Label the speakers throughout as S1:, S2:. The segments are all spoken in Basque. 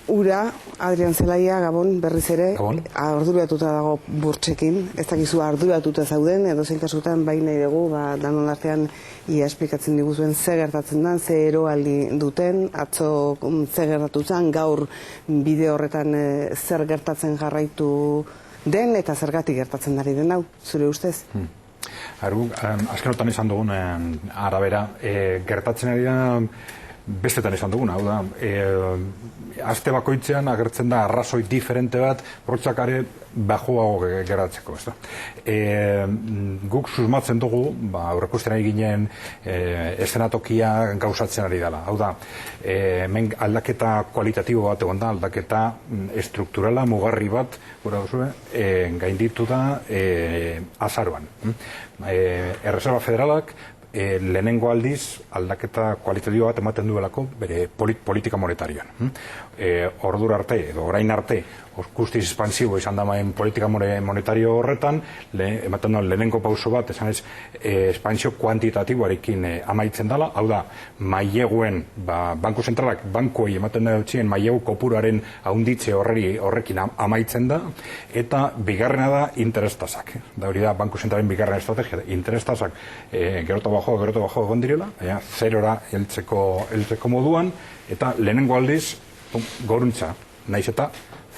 S1: Ura, Adrian Zelaia, Gabon, berriz ere, arduratuta dago burtsekin, ez dakizu arduratuta zauden, edo zein kasutan bai nahi dugu, danon artean ia esplikatzen diguzuen ze gertatzen den, ze eroaldi duten, atzo ze gertatu zen, gaur bideo horretan zer gertatzen jarraitu den, eta zergatik gertatzen ari den hau, zure ustez?
S2: Azkenotan izan dugun arabera, gertatzen ari da bestetan izan duguna, hau da, aste bakoitzean agertzen da arrazoi diferente bat, bortxakare bajuago geratzeko, ez da. Guk susmatzen dugu, aurrekusten ari ginen eszenatokia gauzatzen ari dela, hau da, hemen aldaketa kualitatibo bat egon da, aldaketa estrukturala, mugarri bat, gura duzue, gainditu da azaroan. Erreserba Federalak lehenengo aldiz aldaketa kualitatibo bat ematen duelako bere politika monetarioan. Ordura arte, edo orain arte, guztiz espansibo izan da maen politika monetario horretan, ematen da lehenengo pauso bat, esan ez, espansio kuantitatiboarekin amaitzen dela, hau da, maileguen, Banku Zentralak, bankuei ematen da dutxien mailegu kopuruaren haunditze horrekin amaitzen da, eta bigarrena da interestasak. Da hori da, Banku Zentralen bigarren estrategia, interestasak geroto bajo egon direla, zerora heltzeko moduan, eta lehenengo aldiz, goruntza, naiz eta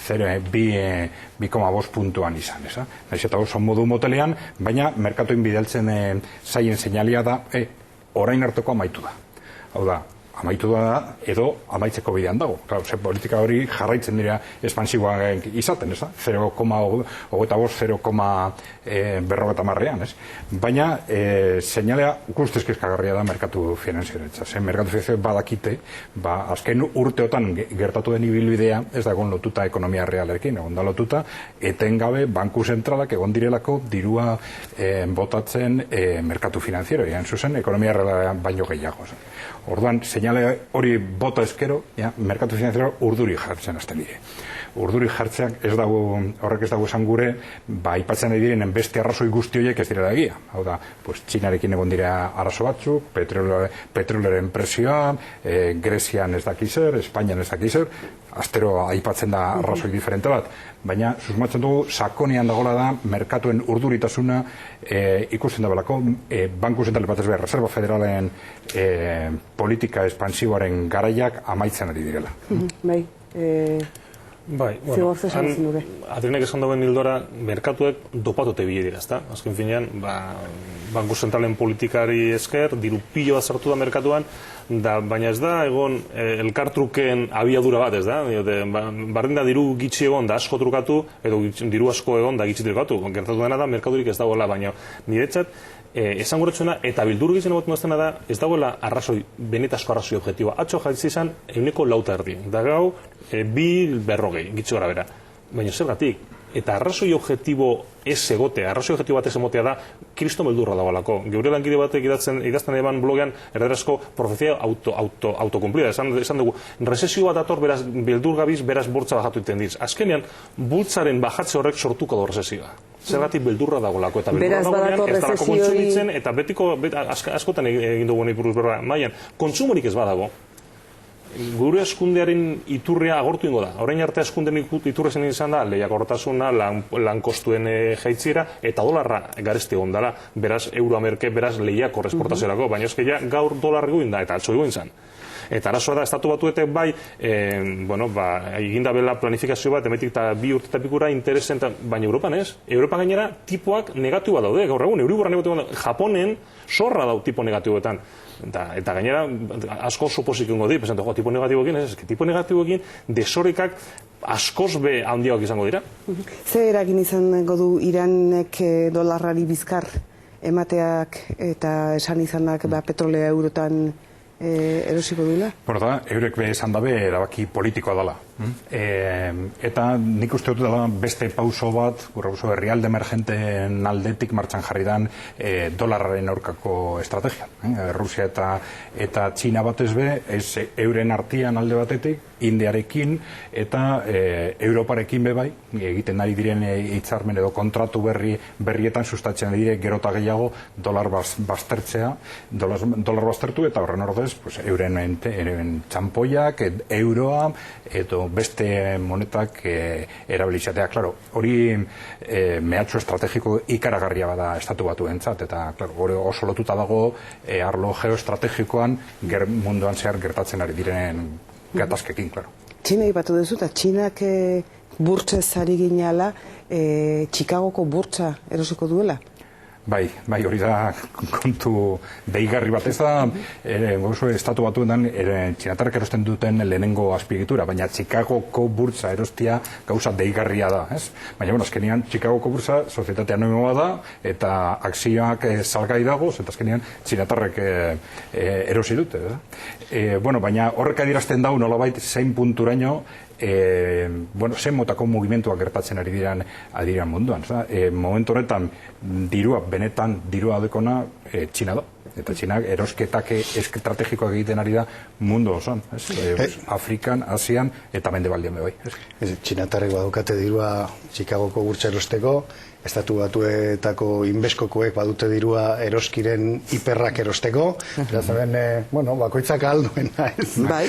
S2: 2,5 puntuan izan, naiz eta oso modu motelean, baina merkatuin bidaltzen zaien seinalia da, orain arteko amaitu da. Hau da, amaitu da edo amaitzeko bidean dago. Claro, politika hori jarraitzen dira espansiboak izaten, 0,25, 0,50, baina seinalea guztiz kezkagarria da merkatu finanzioarentzat. Merkatu finanzioa badakite, azken urteotan gertatu den ibilbidea ez da egon lotuta ekonomia realekin, egon da lotuta, etengabe Banku Zentralak egon direlako dirua botatzen merkatu finanziero, zuzen ekonomia reala baino gehiago. Orduan, seinale hori bota eskero, merkatu finanziero urduri jartzen azten dire. Urduri jartzeak horrek ez dago esan gure, aipatzen ari direnen beste arrazoi guzti horiek ez direla egia. Hau da, Txinarekin egon dira arazo batzuk, petroleren presioa, Grezian ez dakizer, Espainian ez dakizer, astero aipatzen da arrazoi diferente bat, baina susmatzen dugu sakonean dagoela da merkatuen urduritasuna ikusten dabelako Banku Zentral batez behar Reserva Federalen politika espansiboaren garaiak amaitzen ari direla.
S3: Bai, bueno, Adrianek esan dauen hildora, merkatuek dopatote bile dira, ezta? Azken finean, Banku Zentralen politikari esker, diru pilo bat sartu da merkatuan, baina ez da, egon elkartruken abiadura bat, ez da? Bardin da diru gitxi egon da asko trukatu, edo diru asko egon da gitxi trukatu. Gertatu dena da, merkaturik ez dagoela, baina niretzat, esan guretsuna, eta bildur gizen egoten duztena da, ez dagoela benetazko arrazoi objektiboa. Atxo jaitzi izan, 1,4. Da gau, 2,40, gitxo gara bera. Baina zergatik, eta arrazoi objektibo ez egotea, arrazoi objektibo bat ez emotea da, kriston beldurra dagoelako. Geure lankide batek idazten eban blogean, erderazko profezia autokumplida. Esan dugu, resesio bat dator, beraz, beldur gabiz, beraz bortza bajatu iten diz. Azkenean, bultzaren bajatze horrek sortuko da resesioa. Zergatik beldurra dagoelako, eta beldurra dagoenean ez dalako kontsumitzen, eta betiko, askotan egin dugu nahi buruz berra, maian, kontsumorik ez badago. Gure askundearen iturria agortu ingo da. Orain arte askundean iturria zen izan da, lehiakortasuna, lankostuen jaitziera, eta dolarra garesti egon dela, beraz, euroamerke, beraz, lehiako esportaziorako, baina ezkeia gaur dolar egoin da, eta atzo egoin zen. Eta arazoa da, estatu batuetek bai, eginda bela planifikazio bat, emetik eta 2 urte eta pikura interesen, baina Europan ez. Europan gainera, tipoak negatiboa daude, gaur egun, Euriborra negatiboa, Japonen zorra dau tipo negatiboetan. Eta gainera, asko supozik ingo di, pesante, tipo negatiboekin, ez, tipo negatiboekin, desorikak askoz be handiak izango dira.
S1: Ze eragin izango du Iranek dolarrari bizkar emateak eta esan izanak petrolea eurotan erosiko duela?
S2: Eurek esan dabe erabaki politikoa dela. Eta nik uste dut dela beste pauso bat, herrialde emergenteen aldetik martxan jarri dan dolarraren aurkako estrategia. Rusia eta Txina batez be, euren artian alde batetik, Indiarekin eta Europarekin be bai, egiten ari diren hitzarmen edo kontratu berrietan sustatzen dire gerota gehiago dolar baztertzea, dolar baztertu eta horren ordez Pues euren txampoiak, euroa, edo beste monetak erabilizatea. Claro, hori mehatxu estrategiko ikaragarria bada estatu batuentzat, eta claro, oso lotuta dago arlo geoestrategikoan munduan zehar gertatzen ari diren gatazkekin, claro.
S1: Txina ipatu duzu, eta Txinak burtsez ari ginala, Chicagoko burtsa erosiko duela?
S2: Bai, hori da kontu deigarri bat. Ez da, estatu batuetan txinatarrak erosten duten lehenengo azpiegitura, baina Chicagoko burtsa erostia gauza deigarria da, ez? Baina, azkenean, Chicagoko burtsa sozietatea anonimoa da, eta akzioak salgai dagoz, eta azkenean txinatarrek erosi dute, baina horrek adierazten dau nolabait zein punturaino zen motako mugimenduak gertatzen ari diran munduan. Momentu honetan, benetan dirua dekona Txina da. Eta Txinak erosketak estrategikoak egiten ari da mundu osoan. Afrikan, Asian eta Mendebaldean bai.
S4: Txinatarrek badukate dirua Chicagoko burtsa erosteko, estatu batuetako inbeskokoek badute dirua eroskiren hiperrak erosteko, eta zaren, bakoitzak alduena ez.
S1: Bai,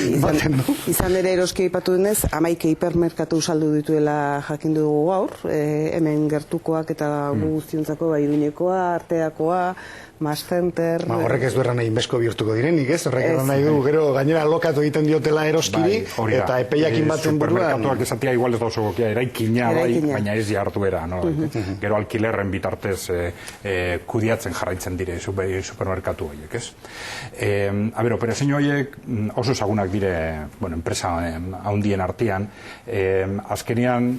S1: izan ere eroski aipatu denez, 11 hipermerkatu saldu dituela jakin dugu gaur, hemen gertukoak eta guztiontzako, Iruñekoa, Arteakoa, Mass Center...
S4: Horrek ez du erran nahi inbesko bihurtuko direnik, ez? Horrek erran nahi du, gero gainera lokatu egiten diotela eroskiri, eta epeiakin batzen buruan...
S2: Supermerkatuak esatia igual ez da oso gokia, eraikina bai, baina ez jartuera, no? Gero alkilerren bitartez kudiatzen jarraitzen dire supermerkatu horiek, ez? Operazio horiek oso ezagunak dire, enpresa handien artean, azkenean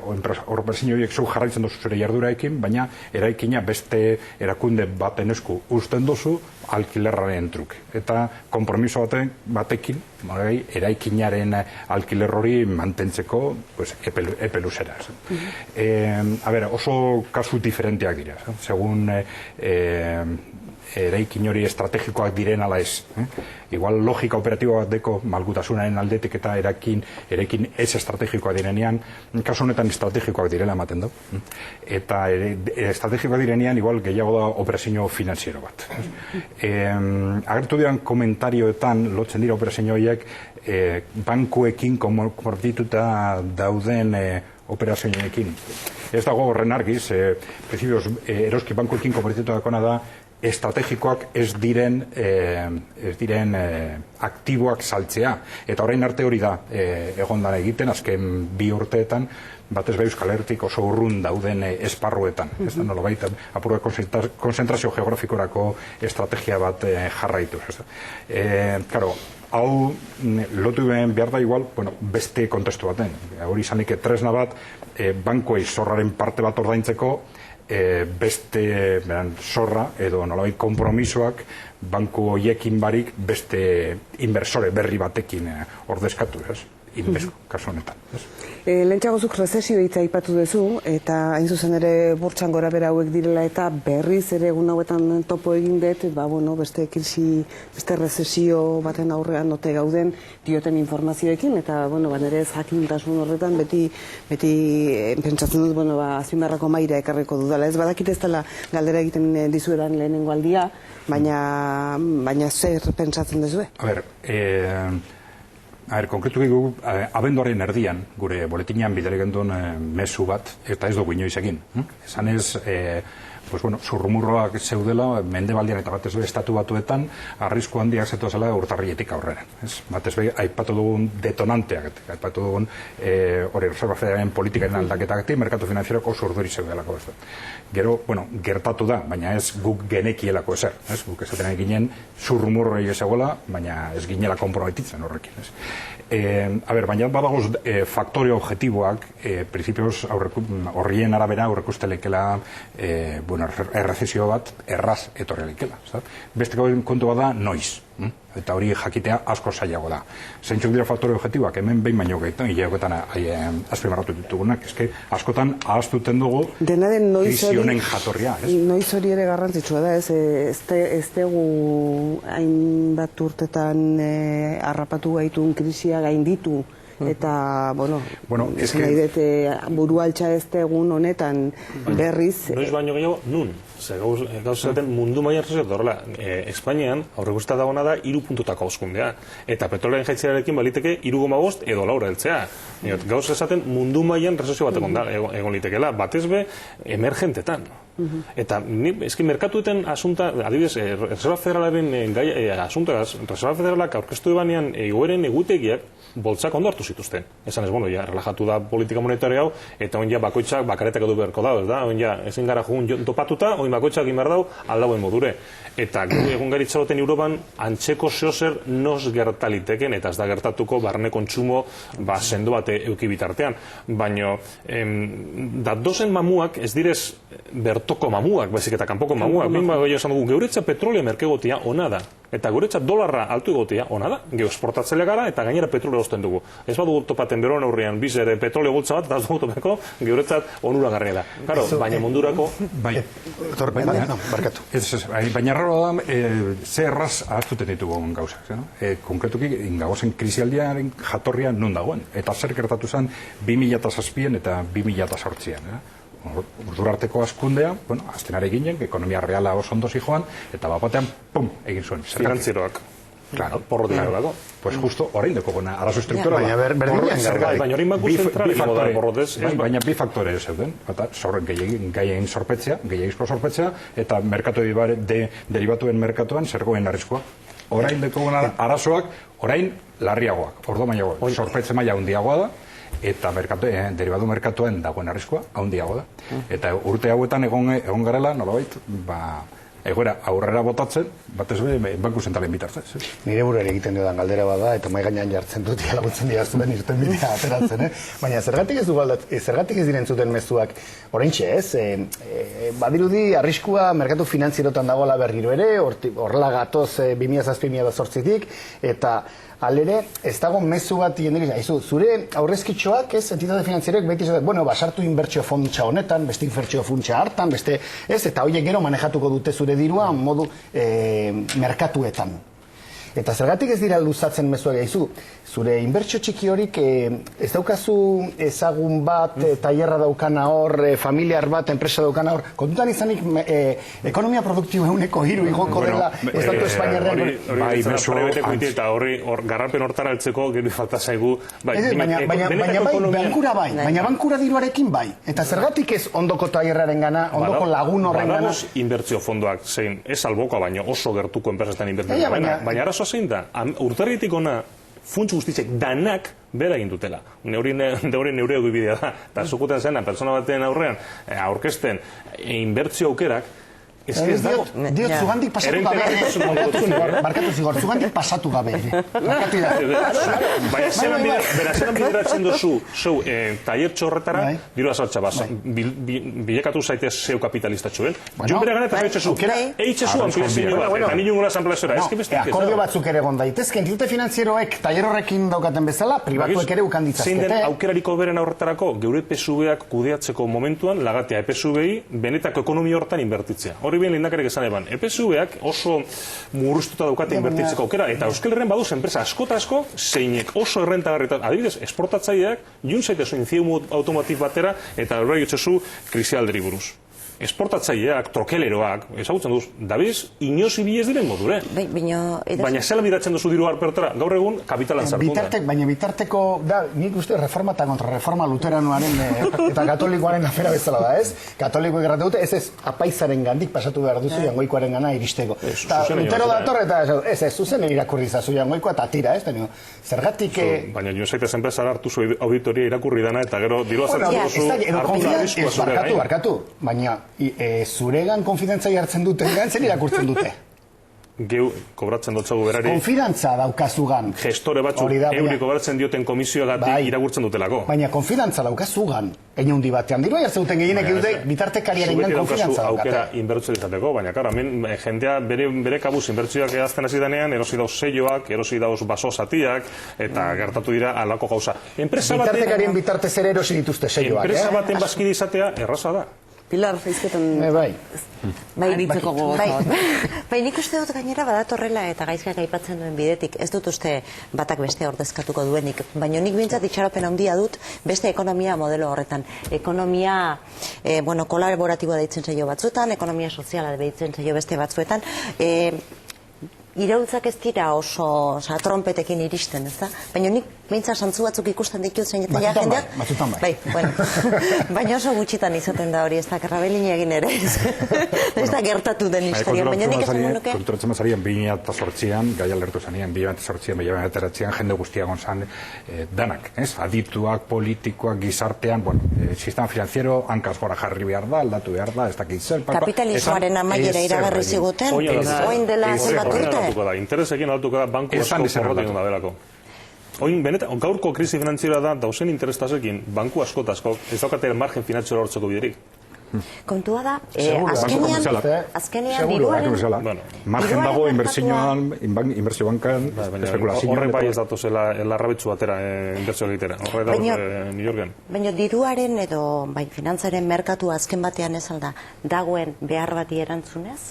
S2: operazio horiek zeu jarraitzen dozu zure jarduraekin, baina eraikina beste erakunde baten esku usten dozu alkilerraren truke. Eta konpromiso batekin, eraikinaren alkiler hori mantentzeko epe luzera. Oso kasu diferenteak dira. Segun eraikin hori estrategikoak diren ala ez. Igual logika operatiboa bat deko malgutasunaren aldetik eta eraikin ez estrategikoak direnean, kasu honetan estrategikoak direla ematen du. Eta estrategikoak direnean igual gehiago da operazio finanziero bat. Agertu diren komentarioetan lotzen dira operazio horiek bankuekin konvertituta dauden operazioekin. Ez dago horren argiz, eroski bankuekin konvertituta dakona da estrategikoak ez diren aktiboak saltzea. Eta orain arte hori da egondan egiten, azken 2 urteetan, batez bai Euskal Herritik oso urrun dauden esparruetan. Ez da nolabait, apurra konzentrazio geografikorako estrategia bat jarraituz. Claro, hau lotu behar da igual, beste kontestu baten. Hori izanik tresna bat, bankuei zorraren parte bat ordaintzeko, beste zorra edo nolabait konpromisoak banku horiekin barik beste inversore berri batekin ordezkatu, inbesko, kasu honetan.
S1: Lehentxagozuk rezesio hitza aipatu duzu, eta hain zuzen ere burtsan gora bera hauek direla eta berriz ere egun hauetan topo egin dut, beste krisi, beste rezesio baten aurrean note gauden dioten informazioekin, eta nire ez jakintasun horretan beti pentsatzen dut, azpimarrako maira ekarriko dudala. Ez badakit ez dela galdera egiten dizuedan lehenengo aldia, baina zer pentsatzen duzue?
S2: Konkretu dugu, abenduaren erdian, gure boletinean bidale gendun mezu bat, eta ez dugu inoiz egin. Esan ez, zurrumurroak zeudela, Mendebaldean eta batez be estatu batuetan, arrisku handiak zetu zela urtarrietik aurrera. Batez be, aipatu dugun detonanteak, aipatu dugun Reserva Federalen politikaren aldaketatik, merkatu finanzieroak oso urduri zeudelako. Gero, gertatu da, baina ez guk genekielako ezer. Guk esaten ginen zurrumurroi ezagoela, baina ez ginela konprometitzen horrekin. Baina badagoz faktore objektiboak, prinsipioz horrien arabera aurrekustelekela errezesio bat erraz etorrelikela. Beste kontu bada noiz. Eta hori jakitea asko zailago da. Zeintzuk dira faktore objektiboak, hemen behin baino gehiagoetan azpimarratu ditugunak. Askotan ahaztuten dugu krisi honen jatorria.
S1: Noiz hori ere garrantzitsua da, ez dugu hainbat urtetan harrapatu gaitun krisia gainditu. Eta, nahi dut burualtza ez egun honetan berriz...
S3: Noiz baino gehiago, nun? Gauza zaten mundu mailan rezesioa horrela. Espainian, aurregusta dagoena da 3 puntutako hauzkundea. Eta petrolearen jaitzearekin baliteke 3,5 edo 4 heltzea. Gauza zaten mundu mailan rezesio bat egon litekeela, batez be emergentetan. Eta eski merkatuetan asunta, adibidez, Reserva Federalaren asuntagaz, Reserva Federalak aurkeztu ebanean egoeren egutegiak boltsak ondo hartu zituzten. Esan ez, bueno, ja, relajatu da politika monetaria hau, eta on ja bakoitzak bakaretak edu beharko da, ez da? On ja, ezin gara jugun topatuta, oin bakoitzak imar dau, aldauen modure. Eta egun garitzaroten Europan, antxeko zehozer nos gertaliteken, eta ez da gertatuko barne kontsumo sendo bate euki bitartean. Baina, datozen mamuak, ez direz bertoko mamuak, baizik eta kanpoko mamuak, esan dugu, geuretza petrolea merkegotia ona da. Eta guretzat dolarra altu egotea ona da, geu esportatzaile gara eta gainera petrolea osten dugu. Ez badugu topaten beroan aurrean biz ere petroleo gultza bat, eta ez dugu topeko geuretzat onuragarria da. Claro, baina mundurako...
S2: Baina erraro da, ze erraz ahaztuten ditugu gauzak. Konkretuki, gagozen krisialdiaren jatorria non dagoen. Eta zer gertatu zen 2007an eta 2008an. Urdurarteko askundea, aztenare ginen, ekonomia reala oso ondo zijoan, eta bapatean, pum, egin zuen.
S3: Finantzieroak.
S2: Claro,
S3: porro dinero dago.
S2: Pues justo, orain deko gona, arazo estruktura.
S3: Baina hori banku zentral
S2: baina bi faktore zeuden. Gaien sorpetzea, gehiagizko sorpetzea, eta derivatuen merkatuan zergoen arriskoa. Orain deko gona arazoak, orain larriagoak, ordo maiagoak. Sorpetze maila handiagoa da, eta derivatu merkatuen dagoen arriskoa handiago da. Eta urte hauetan egon garela, nolabait, egoera aurrera botatzen, batez banku zentralen bitartez.
S4: Nire buruari egiten dudan galdera bada, eta mai gainean jartzen dut, laguntzen dira zuen irten bidea ateratzen, baina zergatik ez diren zuten mezuak, oraintxe ez, badirudi arriskua merkatu finantzierotan dagoela berriro ere, horrela gatoz 2007-2008tik, eta alere, ez dago mezu bat jenderik, zure aurrezkitxoak, entitate finantzieroek beti zaten, basartu inbertsio funtsa honetan, beste inbertsio funtsa hartan, beste, eta horiek gero manejatuko dute zure dirua modu merkatuetan. Eta zergatik ez dira luzatzen mezuak gaizu, zure inbertsio txiki horik ez daukazu ezagun bat, tailerra daukana hor, familiar bat, enpresa daukana hor, kontutan izanik ekonomia produktiboa euneko 3 igoko dela Estatu Espainiarrean.
S3: Eta horri garrapen hortara altzeko gero falta zaigu.
S4: Baina bankura diruarekin bai. Eta zergatik ez ondoko tailerraren gana, ondoko lagun horren gana.
S3: Badagoz inbertsio fondoak zein, ez alboka baina oso gertuko enpresetan inbertzio. Baina arazoa zein da, urtarritik ona funts guztitzek danak bera egin dutela. Neure bidea da. Eta zukuten zena, persona baten aurrean aurkezten inbertzio aukerak,
S4: ez dago. Diot, zugandik pasatu gabe. Markatu zigor, zugandik pasatu gabe. Markatu
S3: baina zelan bideratzen duzu zeu tailer txorretara, diru azaltza basa. Bilekatu zaitez zeu kapitalista txuen. Joan bere gana eta eitxezu. Eitxezu ampliazio bat, eta nilungola ampliazioa.
S4: Akordio batzuk ere egon daitezke, entitate finanzieroek tailer horrekin daukaten bezala, pribatuek ere ukan ditzazkete.
S3: Zein den aukerariko beren aurretarako, geure PSV-ak kudeatzeko momentuan, lagatea PSV-i, benetako ekonomia hortan inbertitzea. Bien lehendakarik esan eban, EPSV-ak oso murriztuta daukate inbertitzeko aukera, eta Euskal Herrian baduz enpresa asko zeinek oso errentagarri, adibidez, esportatzaileak, jun zaitezu inziu automotif batera, eta horrela jotzezu krisialderi buruz. Esportatzaileak, trokeleroak, ezagutzen duz, dabiz, inozi bilez diren modure. Baina zela biratzen duzu diru harpertara, gaur egun kapitalan zartu da.
S4: Baina bitarteko, nik uste reforma eta kontrareforma luteranoaren eta katolikoaren afera bezala da, ez? Katolikoek erratu dute, ez apaizaren gandik pasatu behar duzu jangoikoaren gana iristeko. Lutero dator eta ez, zuzen irakurri zazu jangoikoa eta tira, ez? Zergatik...
S3: Baina jo zaitez enpresara hartu zu auditoria irakurri dana eta gero diru azaltzen duzu
S4: barkatu, baina zuregan konfidentzai hartzen duten zen irakurtzen dute.
S3: Geu kobratzen dutzagu berari.
S4: Konfidantza daukazugan.
S3: Gestore batzuk euri kobratzen dioten komisioagatik irakurtzen dutelako.
S4: Baina konfidantza daukazugan. Enundi batean diru jartzen duten gehienek dute bitartekariaren konfidantza daukate.
S3: Aukera inbertsio izateko, baina karo, hemen jendea bere kabuz inbertsioak edazten hasi denean, erosi dauz seioak, erosi dauz baso zatiak, eta gertatu dira alako gauza.
S4: Bitartekarien bitartez ere erosi dituzte seioak.
S3: Enpresa baten bazkide izatea erraza da.
S1: Pilar, feizketan...
S4: Bai.
S1: Aritzeko gogoz.
S5: Bai, nik uste dut gainera badatorrela eta gaizkak aipatzen duen bidetik. Ez dut uste batak beste ordezkatuko duenik. Baina nik bintzat itxaropen handia dut beste ekonomia modelo horretan. Ekonomia, kolaboratiboa deitzen zaio batzuetan, ekonomia soziala deitzen zaio beste batzuetan. Iraultzak ez dira oso trompetekin iristen, ez da? Baina nik behintzat santzu batzuk ikusten ditut zein eta jendeak...
S4: Batzutan bai.
S5: Baina oso gutxitan izaten da hori, ez da, karrabelin egin ere, ez da gertatu den historia. Baina nik esan nuke...
S2: Konturatzen mazarien 2008an, gai alertu zanien, 2008an, 2008an, jende guztiagon zan danak, ez? Adituak, politikoak, gizartean, sistema financiero, hankaz gora jarri behar da, aldatu behar da, ez dakit zer...
S5: Kapitalismoaren amaiera iragarri ziguten, oin dela zenbat urte.
S3: Interesekin aldatuko da, banku asko porrotik da delako. Oin, benetan, gaurko krisi finantzioa da, dauzen interestasekin, banku asko eta asko, ez daukate margen finantzioa hortzeko biderik.
S5: Kontua da, azkenian diruaren...
S2: Margen dago inbertsio bankan, espekulazioan...
S3: Horrek bai ez datuzela larrabetsu batera inbertsio egitera.
S5: Baina diruaren edo finantzaren merkatua azken batean ez alda dagoen behar bati erantzunez,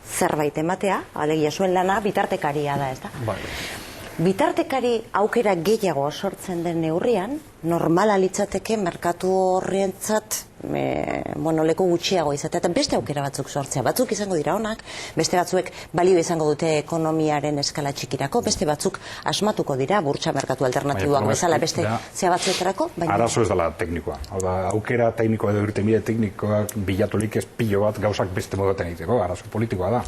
S5: zerbait ematea, alegia zuen lana, bitartekaria da, ez da? Bitartekari aukera gehiago sortzen den neurrian, normala litzateke merkatu horrientzat leku gutxiago izatea, eta beste aukera batzuk sortzea. Batzuk izango dira onak, beste batzuek balio izango dute ekonomiaren eskala txikirako, beste batzuk asmatuko dira, burtsa merkatu alternatiboak bezala beste zea batzuetarako.
S2: Arazo ez dela teknikoa. Aukera teknikoa edo irtenbide teknikoak bilatulik ez pilo bat gauzak beste modaten egiteko, arazo politikoa da.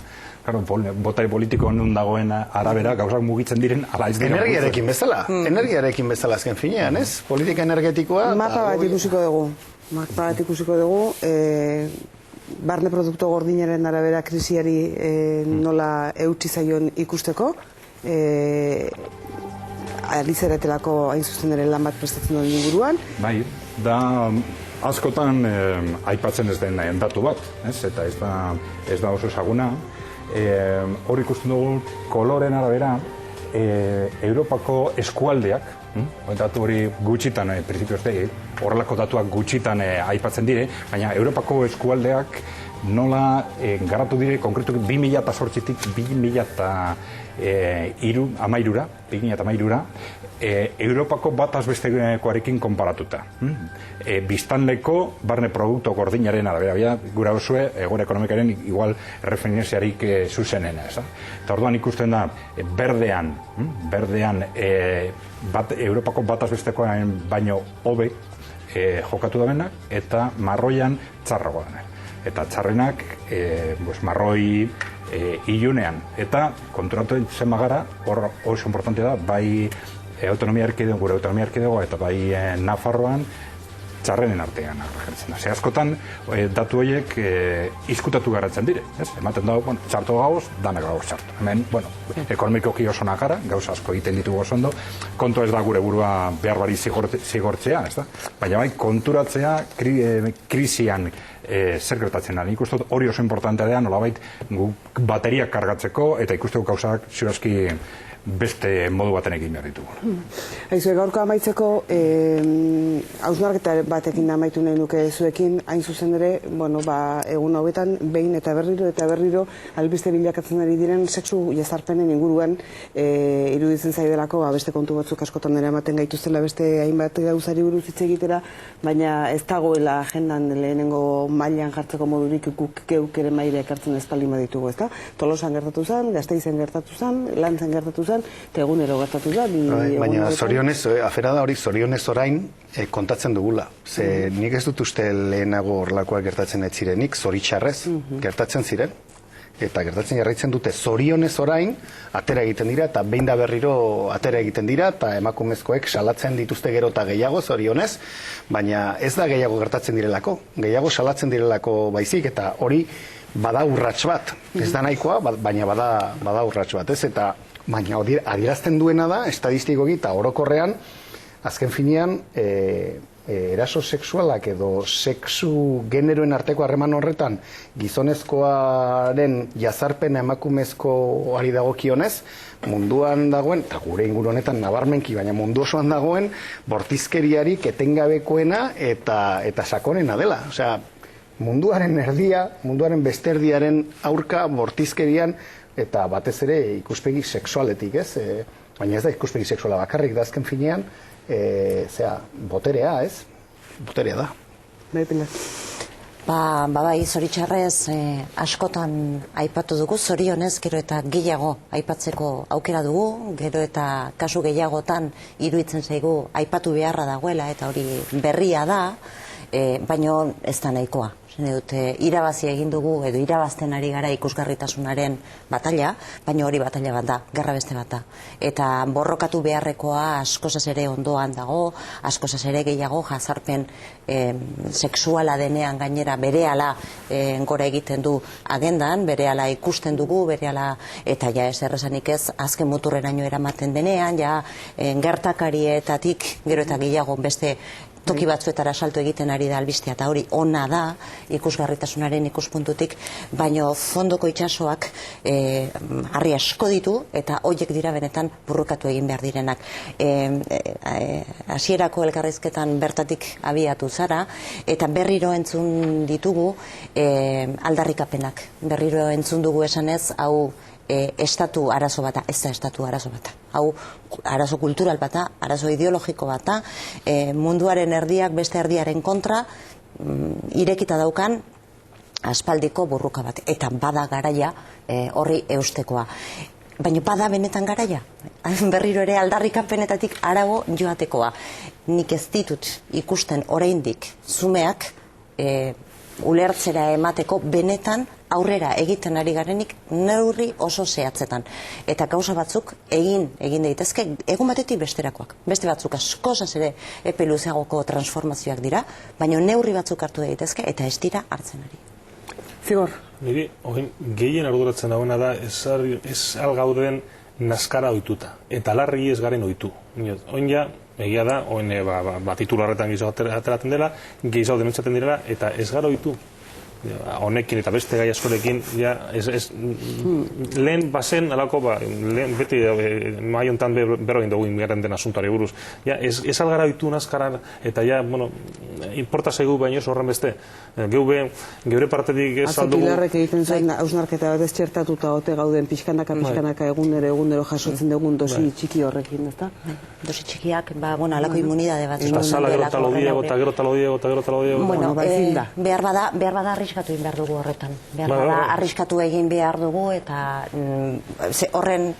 S2: Botai politiko nun dagoen arabera gauzak mugitzen diren ala ez dira.
S4: Energiarekin bezala azken finean, ez? Politika energetikoa...
S1: Mapa bat ikusiko dugu, barne produktu gordinaren arabera krisiari nola eutsi zaion ikusteko, alizeretelako hain zuzen ere lan bat prestatzen duen inguruan.
S2: Bai, da askotan aipatzen ez den datu bat, eta ez da oso ezaguna. Hor ikusten dugu koloren arabera Europako eskualdeak, datu hori gutxitan, horrelako datuak gutxitan aipatzen dire, baina Europako eskualdeak nola garatu dire konkretu 2008-tik 2013-ra, Europako bataz bestekoarekin konparatuta. Biztanleko barne produktu gordinaren arabera, gura osue, egora ekonomikaren igual referentziarik zuzenena. Eta orduan ikusten da, berdean, Europako bataz bestekoaren baino hobe jokatu da benak, eta marroian txarrago da. Eta txarrenak marroi ilunean. Eta konturatu zen magara, hor oso importantea da, bai autonomia erkidego, gure autonomia erkidego, eta bai Nafarroan, txarrenen artean agertzen da. Ze askotan, datu horiek izkutatu garatzen dire. Ematen da, txarto gauz, danak gauz txarto. Hemen, ekonomikoki oso nakara, gauz asko egiten ditugu oso ondo, kontua ez da gure burua behar bari zigortzea, ez da? Baina bai, konturatzea krisian zer gertatzen da. Nik uste hori oso importantea da, nolabait bateriak kargatzeko, eta ikusteko gauzak ziurazki beste modu baten egin behar ditugu.
S1: Aizu, gaurko amaitzeko, hausnarketa batekin amaitu nahi nuke zuekin, hain zuzen ere, egun hauetan, behin eta berriro, albiste bilakatzen ari diren sexu jazarpenen inguruan, iruditzen zaidelako, beste kontu batzuk askotan ere ematen gaituztela beste hainbat gauzari buruz hitz egitera, baina ez dagoela agendan lehenengo mailan jartzeko modurik guk geuk ere maila ekartzen ez baldin baditugu, ezta? Tolosan gertatu zen, Gasteizen gertatu zen, Lantzen gertatu zen, eta egunero gertatu da.
S4: Baina zorionez, afera da hori zorionez orain kontatzen dugula. Ze nik ez dut uste lehenago horlakoak gertatzen ez zirenik, zoritxarrez gertatzen ziren. Eta gertatzen jarraitzen dute zorionez orain, atera egiten dira, eta behin da berriro atera egiten dira, eta emakumezkoek salatzen dituzte gero eta gehiago zorionez, baina ez da gehiago gertatzen direlako. Gehiago salatzen direlako baizik, eta hori bada urrats bat. Ez da nahikoa, baina bada urrats bat, ez? Eta baina adierazten duena da, estadistikoki eta orokorrean, azken finean, eraso sexualak edo sexu generoen arteko harreman horretan gizonezkoaren jazarpena emakumezkoari dagokionez, munduan dagoen, eta gure inguru honetan nabarmenki, baina mundu osoan dagoen, bortizkeriarik etengabekoena eta sakonena dela. Osea, munduaren erdia, munduaren beste erdiaren aurka bortizkerian, eta batez ere ikuspegi sexualetik, ez? Baina ez da ikuspegi sexuala bakarrik da azken finean, boterea, ez? Boterea da.
S1: Bai, Pilar.
S5: Bai, zoritxarrez askotan aipatu dugu, zorionez gero eta gehiago aipatzeko aukera dugu, gero eta kasu gehiagotan iruditzen zaigu aipatu beharra dagoela, eta hori berria da, baina ez da nahikoa. Irabazi egin dugu, edo irabazten ari gara ikusgarritasunaren batalla, baina hori batalla bat da, gerra beste bat da. Eta borrokatu beharrekoa askozaz ere ondoan dago, askozaz ere gehiago jazarpen sexuala denean gainera berehala gora egiten du agendan, berehala ikusten dugu, berehala, eta ja ez errezanik ez, azken muturreraino eramaten denean, ja gertakarietatik gero eta gehiago beste toki batzuetara salto egiten ari da albistea, eta hori ona da ikusgarritasunaren ikuspuntutik, baino fondoko itsasoak harri asko ditu, eta horiek dira benetan burrukatu egin behar direnak. Hasierako elkarrizketan bertatik abiatu zara, eta berriro entzun ditugu aldarrikapenak. Berriro entzun dugu esanez, hau estatu arazo bata, ez da estatu arazo bata. Hau arazo kultural bata, arazo ideologiko bata, munduaren erdiak beste erdiaren kontra irekita daukan aspaldiko burruka bat. Eta bada garaia horri eustekoa. Baina bada benetan garaia. Berriro ere aldarrikapenetatik harago joatekoa. Nik ez ditut ikusten oraindik zumeak ulertzera emateko benetan aurrera egiten ari garenik neurri oso zehatzetan. Eta gauza batzuk egin daitezke egun batetik besterakoak. Beste batzuk askozaz ere epe luzeagoko transformazioak dira, baina neurri batzuk hartu daitezke eta ez dira hartzen ari.
S1: Zigor?
S3: Niri, gehien arduratzen dagoena da, ez algauden naskara ohituta. Eta larri ez garen ohitu. Oin ja, egia da, titularretan gehiago ateratzen dela, gehiago denentzaten direla, eta ez gara ohitu. Honekin eta beste gai askorekin, lehen bazen, alako, beti mai hontan berroin dugu ingarren den asuntoari buruz. Ez algara ohitu naskaran, eta importa zaigu baino horren beste. Geure partetik ez aldugu...
S1: Pilarrek egiten zuen hausnarketa bat txertatuta ote gauden pixkanaka egunero jasotzen dugun dosi txiki horrekin, ezta?
S5: Dosi txikiak, alako immunidade bat.
S3: Eta sala gero talo diego, eta gero talo diego.
S5: Behar bada arriskatu egin behar dugu horretan. Behar bada arriskatu egin behar dugu, eta horren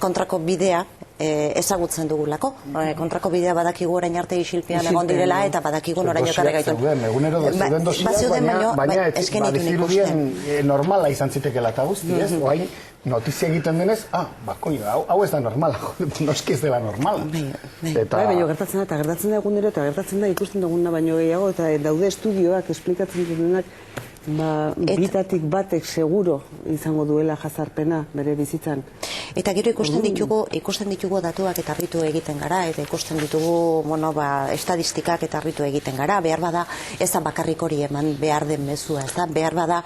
S5: kontrako bidea ezagutzen dugulako. Kontrako bidea badakigu orain arte isilpean egon direla, eta badakigu noraino ekarri gaitun.
S4: Egunero zeuden dosiak, baina bazirudien normala izan zitekeela eta guzti, ez? Oain, notizia egiten denez, hau ez da normala, noski ez dela normala.
S1: Baina gertatzen da egunero, eta gertatzen da ikusten duguna baino gehiago, eta daude estudioak esplikatzen dutenak, bitatik batek seguro izango duela jazarpena bere bizitzan.
S5: Eta gero ikusten ditugu datuak eta harritu egiten gara, eta ikusten ditugu estadistikak eta harritu egiten gara, behar bada ez da bakarrik hori eman behar den mezua, ez da, behar bada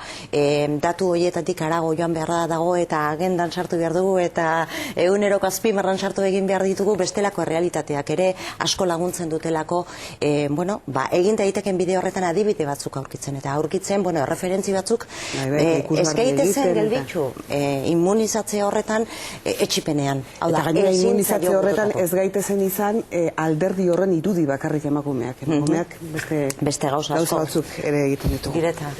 S5: datu horietatik harago joan beharra dago, eta agendan sartu behar dugu, eta eguneroko azpimarran sartu egin behar ditugu, bestelako realitateak ere asko laguntzen dutelako, egin daiteken bide horretan adibide batzuk aurkitzen, eta aurkitzen, referentzi batzuk, eskaitezen gelditxu, immunizatze horretan, etxipenean.
S1: Eta gainera immunizatze horretan ez gaitezen izan alderdi horren irudi bakarrik emakumeak. Emakumeak
S5: beste gauza
S1: batzuk ere egiten ditu.
S5: Direta.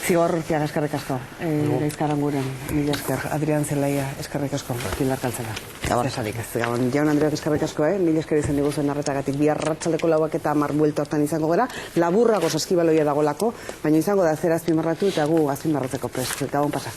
S1: Zigor Urtiaga, eskerrik asko. Gaizkaranguren, mila esker. Adrian Zelaia, eskerrik asko. Pilar Kaltzela. Gabon. Esadik ez. Gabon. Jaun Andreak eskerrik asko, mila esker izan diguzuen arretagatik. Bihar arratsaldeko 4 eta 10 buelta hortan izango gara. Laburrago saskibaloia dagolako, baina izango da zera azpimarratu eta gu azpimarratzeko prest. Gabon pasa.